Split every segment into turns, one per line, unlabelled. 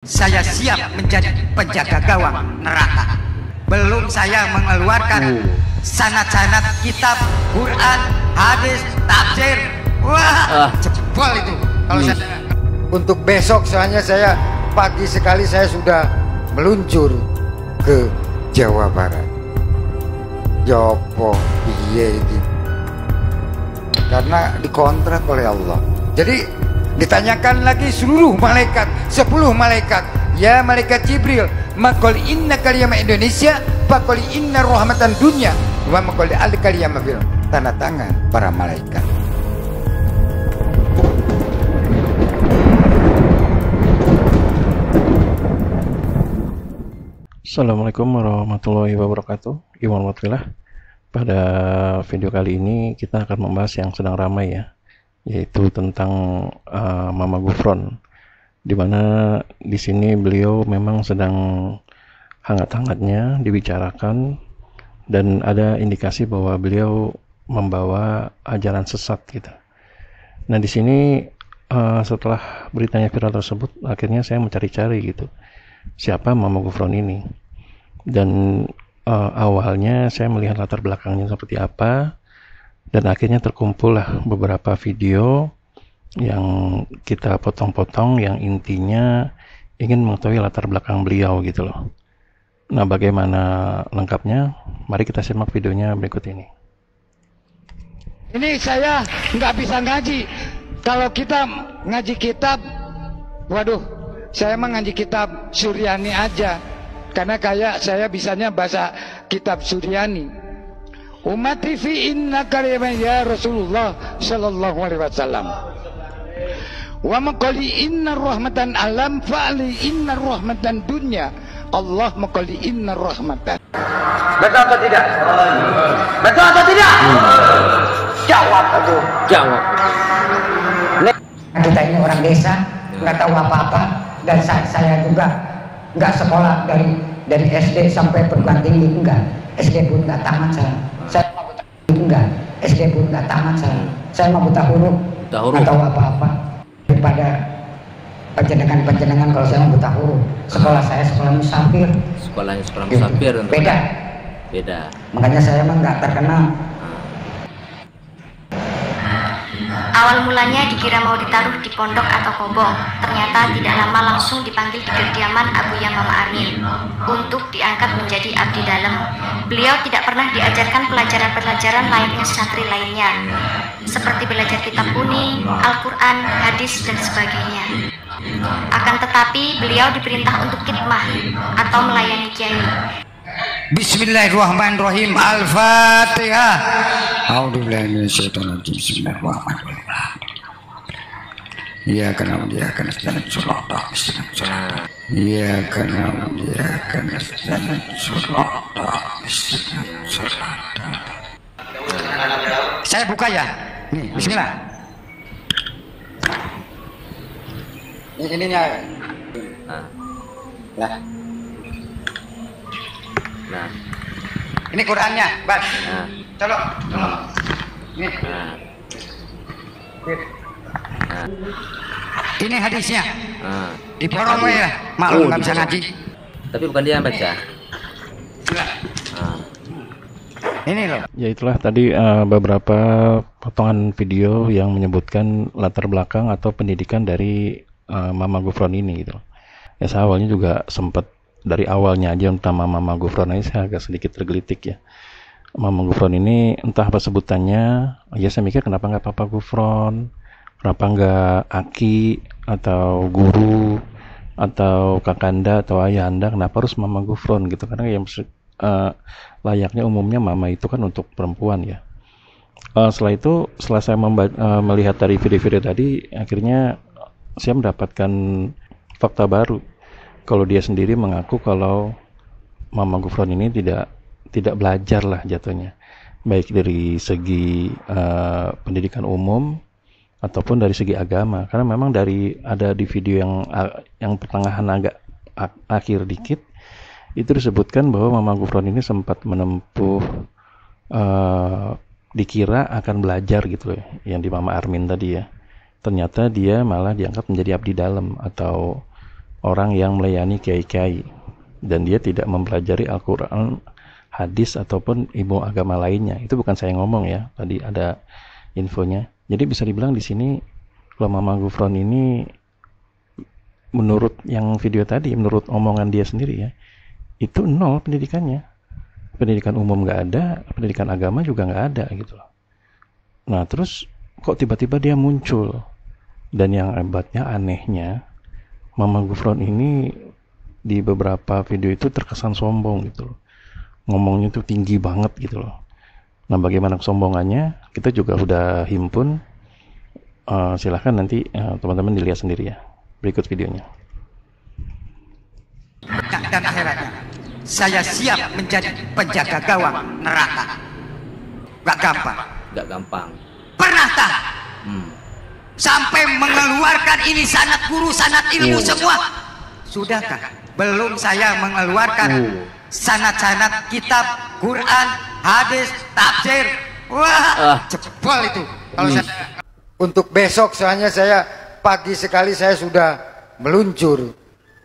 Saya siap menjadi penjaga gawang neraka. Belum saya mengeluarkan sanad-sanad kitab, Quran, hadis, tafsir. Wah, jebol itu. Kalau saya
untuk besok, soalnya saya pagi sekali saya sudah meluncur ke Jawa Barat. Jopo piye iki? Karena dikontrak oleh Allah. Jadi ditanyakan lagi seluruh malaikat, 10 malaikat, ya malaikat Jibril, maqul inna kaliyama Indonesia, faqul inna rahmatan dunya, wa maqul al kaliyama fil, tanda tangan para malaikat.
Assalamualaikum warahmatullahi wabarakatuh. Iwan Watfilah. Pada video kali ini kita akan membahas yang sedang ramai ya, yaitu tentang Mama Gufron, dimana di sini beliau memang sedang hangat-hangatnya dibicarakan dan ada indikasi bahwa beliau membawa ajaran sesat gitu. Nah di sini setelah beritanya viral tersebut, akhirnya saya mencari-cari gitu siapa Mama Gufron ini, dan awalnya saya melihat latar belakangnya seperti apa, dan akhirnya terkumpullah beberapa video yang kita potong-potong yang intinya ingin mengetahui latar belakang beliau gitu loh. Nah bagaimana lengkapnya, mari kita simak videonya berikut ini.
Ini saya nggak bisa ngaji. Kalau kita ngaji kitab, waduh, saya emang ngaji kitab Suryani aja, karena kayak saya bisanya bahasa kitab Suryani. Umati fi inna karyama ya Rasulullah sallallahu alaihi wasallam. Wa maqali inna rahmatan alam fa'ali inna rahmatan dunya. Allah maqali inna rahmatan. Betul atau tidak? Betul atau tidak? Jawab itu. Jawab. Kita ini orang desa, nggak tahu apa-apa, dan saya juga nggak sekolah dari SD sampai perguruan tinggi, enggak. SD pun nggak tamat saya mau buta enggak. SD pun nggak tamat saya mau buta huruf, nggak tahu apa-apa. Daripada penjenengan kalau saya mau buta huruf, sekolah saya sekolah musafir.
Sekolahnya sekolah musafir gitu. Beda.
Makanya saya emang nggak terkenal.
Awal mulanya dikira mau ditaruh di pondok atau kobong, ternyata tidak lama langsung dipanggil di kediaman Abuya Mama Armin untuk diangkat menjadi abdi dalam. Beliau tidak pernah diajarkan pelajaran-pelajaran layaknya santri lainnya, seperti belajar kitab kuning, Al-Quran, hadis, dan sebagainya. Akan tetapi beliau diperintah untuk khidmah atau melayani kiai.
Bismillahirrahmanirrahim. Al-Fatihah. A'udzubillahi minasyaitonir rajim. Bismillahirrahmanirrahim. Iyyaka na'budu wa iyyaka nasta'in. Shiratal mustaqim. Iyyaka na'budu wa iyyaka nasta'in. Shiratal mustaqim. Saya buka ya. Nih, bismillah. Ini ininya.
Nah,
ini Qurannya, Bang.
nah,
Tolong. Ini.
nah, nah,
Ini hadisnya.
nah.
Diborong ya. Maklum nggak bisa ngaji.
Tapi bukan dia yang baca. Nah,
Ini loh.
Ya itulah tadi beberapa potongan video yang menyebutkan latar belakang atau pendidikan dari Mama Gufron ini gitu. Ya saya awalnya juga sempat dari awalnya aja tentang Mama Gufron ini saya agak sedikit tergelitik ya. Mama Gufron ini entah apa sebutannya, ya saya mikir kenapa nggak Papa Gufron, kenapa nggak Aki atau guru atau kakanda atau ayahanda, kenapa harus Mama Gufron gitu, karena yang layaknya umumnya mama itu kan untuk perempuan ya. Setelah itu, setelah saya melihat dari video-video tadi, akhirnya saya mendapatkan fakta baru. Kalau dia sendiri mengaku kalau Mama Gufron ini tidak belajar lah jatuhnya, baik dari segi pendidikan umum ataupun dari segi agama. Karena memang ada di video yang pertengahan agak akhir dikit itu disebutkan bahwa Mama Gufron ini sempat menempuh dikira akan belajar gitu loh, yang di Mama Armin tadi ya. Ternyata dia malah diangkat menjadi abdi dalam atau orang yang melayani kiai-kiai dan dia tidak mempelajari Al-Quran, hadis ataupun ilmu agama lainnya. Itu bukan saya ngomong ya, tadi ada infonya. Jadi bisa dibilang di sini kalau Mama Gufron ini, menurut yang video tadi, menurut omongan dia sendiri ya, itu nol pendidikannya. Pendidikan umum nggak ada, pendidikan agama juga nggak ada gitu. Nah terus kok tiba-tiba dia muncul, dan yang hebatnya, anehnya, Mama Gufron ini di beberapa video itu terkesan sombong gitu loh. Ngomongnya tuh tinggi banget gitu loh. Nah bagaimana kesombongannya kita juga udah himpun. Silahkan nanti teman-teman dilihat sendiri ya. Berikut videonya.
Dan akhiratnya, saya siap menjadi penjaga gawang neraka. Gak gampang.
Gak gampang.
Pernah tak? Sampai mengeluarkan ini sanad guru, sanad ilmu semua. Sudahkah? Belum saya mengeluarkan sanad-sanad kitab, Quran, hadis, tafsir. Wah, jebol itu. Kalau saya...
Untuk besok soalnya saya pagi sekali saya sudah meluncur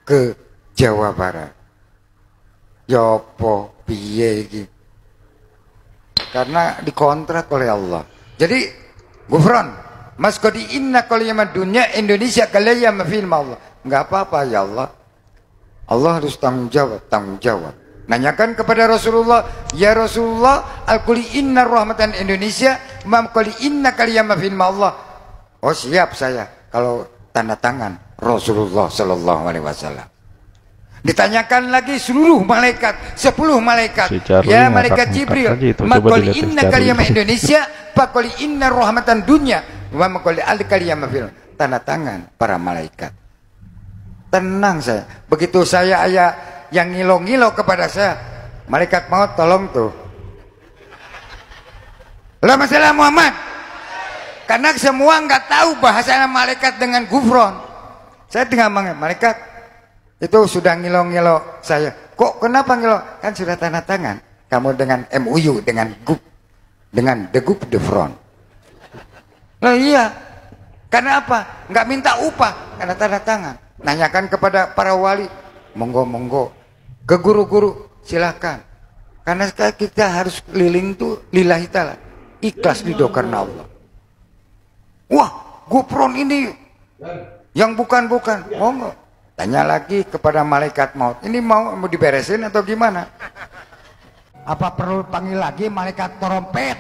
ke Jawa Barat. Yopo piye iki? Karena dikontrak oleh Allah. Jadi Gufron, mas kodi inna kaliyama dunya Indonesia kaliyama film Allah. Enggak apa-apa ya Allah. Allah harus tanggung jawab. Nanyakan kepada Rasulullah, ya Rasulullah, al-kuli inna rahmatan Indonesia, mam kuli inna kaliyama film Allah. Oh siap saya kalau tanda tangan Rasulullah Sallallahu Alaihi Wasallam. Ditanyakan lagi seluruh malaikat, 10 malaikat. Ya malaikat Jibril, makoli inna kaliyama Indonesia, pakoli inna rahmatan dunya, wa makoli al kaliyama fil. Tanda tangan para malaikat. Tenang saya. Begitu saya ayah yang ngilo-ngilo kepada saya, malaikat maut tolong tuh. Allahumma shalli Muhammad. Karena semua nggak tahu bahasa malaikat dengan Gufron. Saya tinggal malaikat itu sudah ngilo-ngilo saya. Kok kenapa ngilo? Kan sudah tanda tangan. Kamu dengan MUU, dengan GUP, dengan The GUP The Front. Loh iya. Karena apa? Nggak minta upah, karena tanda tangan. Nanyakan kepada para wali, monggo. Ke guru-guru, silahkan. Karena kita harus keliling tuh lillahi ta'ala. Ikhlas ridho karena Allah. Wah, Gufron ini yang bukan-bukan. Monggo. Tanya lagi kepada malaikat maut. Ini mau diberesin atau gimana? Apa perlu panggil lagi malaikat trompet?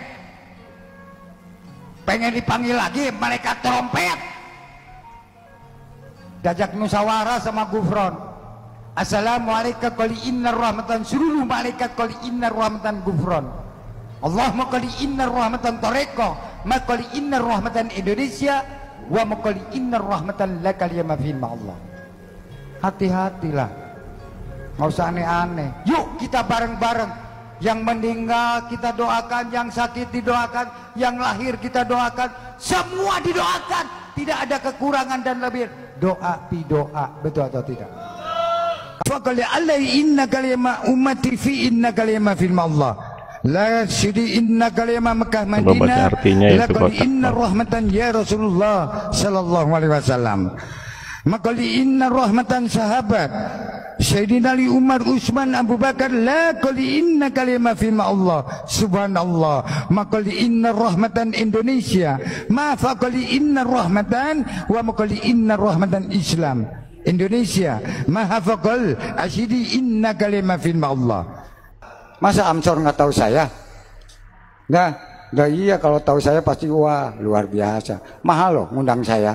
Pengen dipanggil lagi malaikat trompet? Diajak musyawarah sama Gufron. Assalamualaikum qali innar rahmatan, seluruh malaikat qali innar rahmatan Gufron. Allahumma qali innar rahmatan Toreko, ma qali innar rahmatan Indonesia, wa ma qali innar rahmatan lakal ya mafil Allah. Hati-hatilah, nggak usah aneh-aneh. Yuk kita bareng-bareng. Yang meninggal kita doakan, yang sakit didoakan, yang lahir kita doakan, semua didoakan. Tidak ada kekurangan dan lebih. Doa pi doa, betul atau tidak? Faqali alai inna kalima ummati fi inna kalima fil Allah. La syidi inna kalima Mekah Madinah. La qali inna rahmatan ya Rasulullah sallallahu alaihi wasallam. Makali inna rahmatan sahabat Sayyidina Ali Umar Utsman Abu Bakar. La qali inna kalima fi ma Allah subhanallah. Makali inna rahmatan Indonesia, ma faqali inna rahmatan, wa makali inna rahmatan Islam Indonesia, ma hafaqal asyidi inna kalima fi ma Allah. Masa Amsor nggak tahu saya? Nggak iya, kalau tahu saya pasti wah luar biasa. Mahal loh ngundang saya.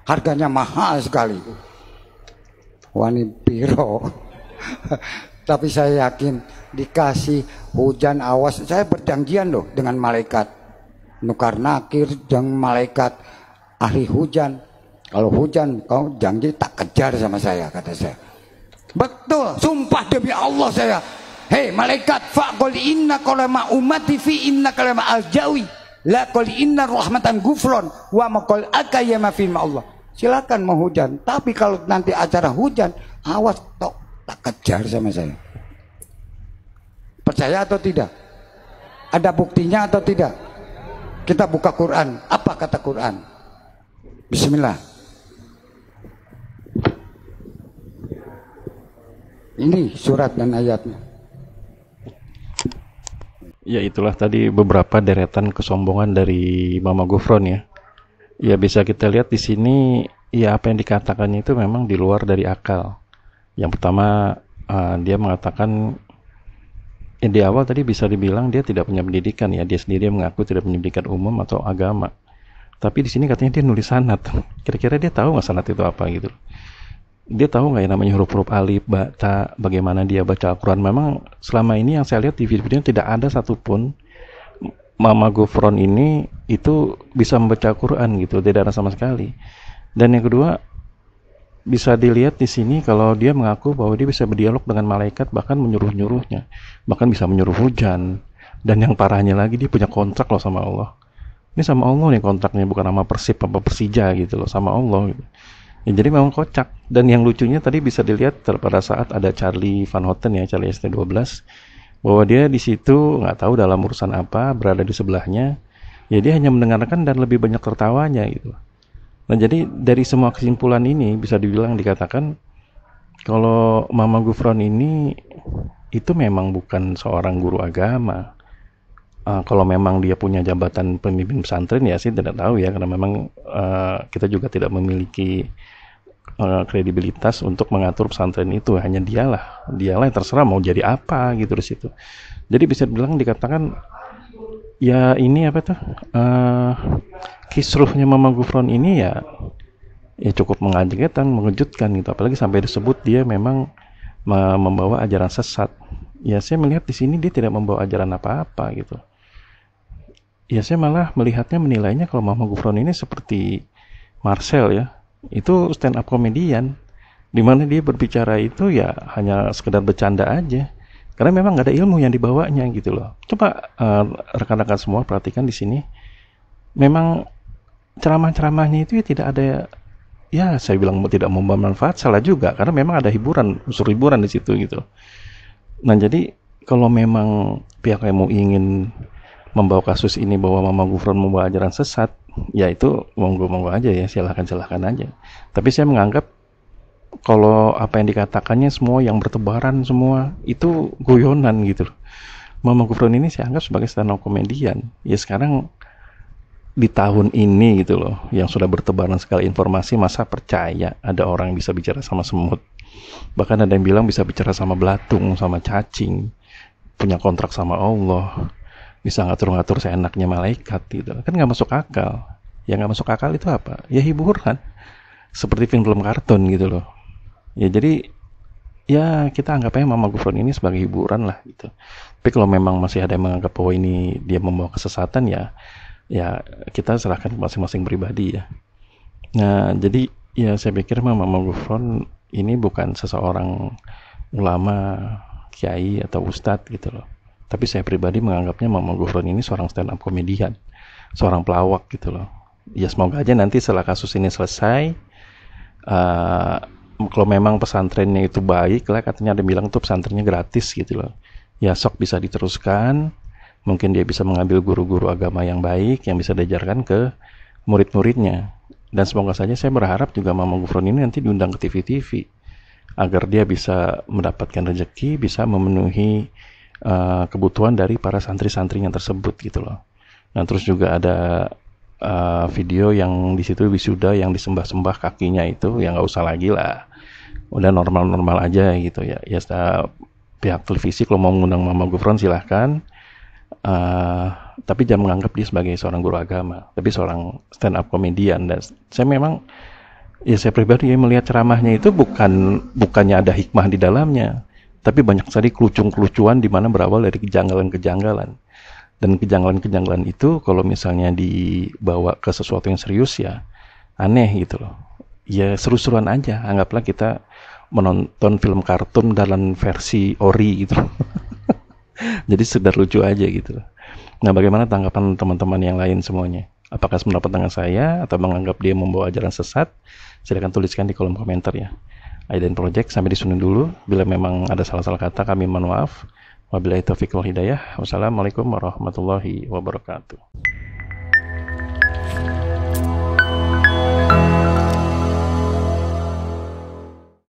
Harganya mahal sekali. Wani piro. Tapi saya yakin dikasih hujan awas. Saya berjanjian loh dengan malaikat nukar nakir dan malaikat ahli hujan. Kalau hujan kau janji tak kejar sama saya, kata saya. Betul, sumpah demi Allah saya. Hei malaikat, faqul inna kalama ummati fi inna kalama al-jawi. La qul inna rahmatan Gufron wa maqul akayama fi Allah. Silakan mau hujan, tapi kalau nanti acara hujan, awas tok tak kejar sama saya. Percaya atau tidak? Ada buktinya atau tidak? Kita buka Quran. Apa kata Quran? Bismillah. Ini surat dan ayatnya.
Ya itulah tadi beberapa deretan kesombongan dari Mama Gufron ya. Ya bisa kita lihat di sini ya apa yang dikatakannya itu memang di luar dari akal. Yang pertama dia mengatakan di awal tadi bisa dibilang dia tidak punya pendidikan ya. Dia sendiri mengaku tidak punya pendidikan umum atau agama. Tapi di sini katanya dia nulis sanad. Kira-kira dia tahu nggak sanad itu apa gitu? Dia tahu nggak ya namanya huruf-huruf alif, ba, ta, bagaimana dia baca Al-Quran. Memang selama ini yang saya lihat di video-video tidak ada satupun Mama Gufron ini itu bisa membaca Al-Quran gitu, tidak ada sama sekali. Dan yang kedua, bisa dilihat di sini kalau dia mengaku bahwa dia bisa berdialog dengan malaikat, bahkan menyuruh-nyuruhnya, bahkan bisa menyuruh hujan. Dan yang parahnya lagi dia punya kontrak loh sama Allah. Ini sama Allah nih kontraknya, bukan sama Persib apa Persija gitu loh, sama Allah gitu. Ya, jadi memang kocak. Dan yang lucunya tadi bisa dilihat pada saat ada Charlie Van Houten ya, Charlie ST12, bahwa dia di situ nggak tahu dalam urusan apa, berada di sebelahnya, ya dia hanya mendengarkan dan lebih banyak tertawanya gitu. Nah jadi dari semua kesimpulan ini bisa dibilang dikatakan kalau Mama Gufron ini itu memang bukan seorang guru agama. Kalau memang dia punya jabatan pemimpin pesantren ya sih tidak tahu ya, karena memang kita juga tidak memiliki kredibilitas untuk mengatur pesantren itu. Hanya dialah yang terserah mau jadi apa gitu di situ. Jadi bisa dibilang dikatakan ya ini apa tuh kisruhnya Mama Gufron ini ya cukup mengagetkan, mengejutkan gitu. Apalagi sampai disebut dia memang membawa ajaran sesat. Ya saya melihat di sini dia tidak membawa ajaran apa-apa gitu. Ya saya malah melihatnya, menilainya kalau Mama Gufron ini seperti Marcel ya, itu stand up komedian, dimana dia berbicara itu ya hanya sekedar bercanda aja, karena memang nggak ada ilmu yang dibawanya gitu loh. Coba rekan-rekan semua perhatikan di sini, memang ceramah-ceramahnya itu ya tidak ada, ya saya bilang tidak membawa manfaat, salah juga, karena memang ada hiburan, unsur hiburan di situ gitu. Nah jadi kalau memang pihak yang mau ingin membawa kasus ini bahwa Mama Gufron membawa ajaran sesat, ya itu monggo-monggo aja ya, silahkan aja. Tapi saya menganggap kalau apa yang dikatakannya semua yang bertebaran semua itu guyonan gitu loh. Mama Gufron ini saya anggap sebagai stand up komedian. Ya sekarang di tahun ini gitu loh, yang sudah bertebaran sekali informasi, masa percaya ada orang yang bisa bicara sama semut? Bahkan ada yang bilang bisa bicara sama belatung, sama cacing, punya kontrak sama Allah, bisa ngatur-ngatur seenaknya malaikat gitu. Kan nggak masuk akal. Yang nggak masuk akal itu apa? Ya hiburan, seperti film kartun gitu loh. Ya jadi ya kita anggap aja Mama Gufron ini sebagai hiburan lah gitu. Tapi kalau memang masih ada yang menganggap bahwa ini dia membawa kesesatan, ya kita serahkan masing-masing pribadi ya. Nah jadi ya saya pikir Mama Gufron ini bukan seseorang ulama, kiai atau ustadz gitu loh. Tapi saya pribadi menganggapnya Mama Gufron ini seorang stand up komedian, seorang pelawak gitu loh. Ya semoga aja nanti setelah kasus ini selesai, kalau memang pesantrennya itu baik lah, katanya ada bilang tuh pesantrennya gratis gitu loh. Ya sok bisa diteruskan, mungkin dia bisa mengambil guru-guru agama yang baik yang bisa diajarkan ke murid-muridnya. Dan semoga saja saya berharap juga Mama Gufron ini nanti diundang ke TV-TV agar dia bisa mendapatkan rezeki, bisa memenuhi kebutuhan dari para santri-santrinya tersebut gitu loh. Nah terus juga ada video yang di situ wisuda yang disembah-sembah kakinya itu, yang nggak usah lagi lah, udah normal-normal aja gitu ya. Ya pihak televisi kalau mau mengundang Mama Gufron silahkan, tapi jangan menganggap dia sebagai seorang guru agama, tapi seorang stand up komedian. Dan saya memang ya saya pribadi melihat ceramahnya itu bukannya ada hikmah di dalamnya, tapi banyak sekali kelucuan-kelucuan di mana berawal dari kejanggalan-kejanggalan. Dan kejanggalan-kejanggalan itu kalau misalnya dibawa ke sesuatu yang serius ya aneh gitu loh. Ya seru-seruan aja, anggaplah kita menonton film kartun dalam versi ori gitu. Jadi sekedar lucu aja gitu. Nah bagaimana tanggapan teman-teman yang lain semuanya? Apakah sependapat dengan saya atau menganggap dia membawa ajaran sesat? Silakan tuliskan di kolom komentar ya. Aiden Project sampai di sini dulu. Bila memang ada salah-salah kata kami mohon maaf. Wabillahi taufiq wal hidayah. Wassalamualaikum warahmatullahi wabarakatuh.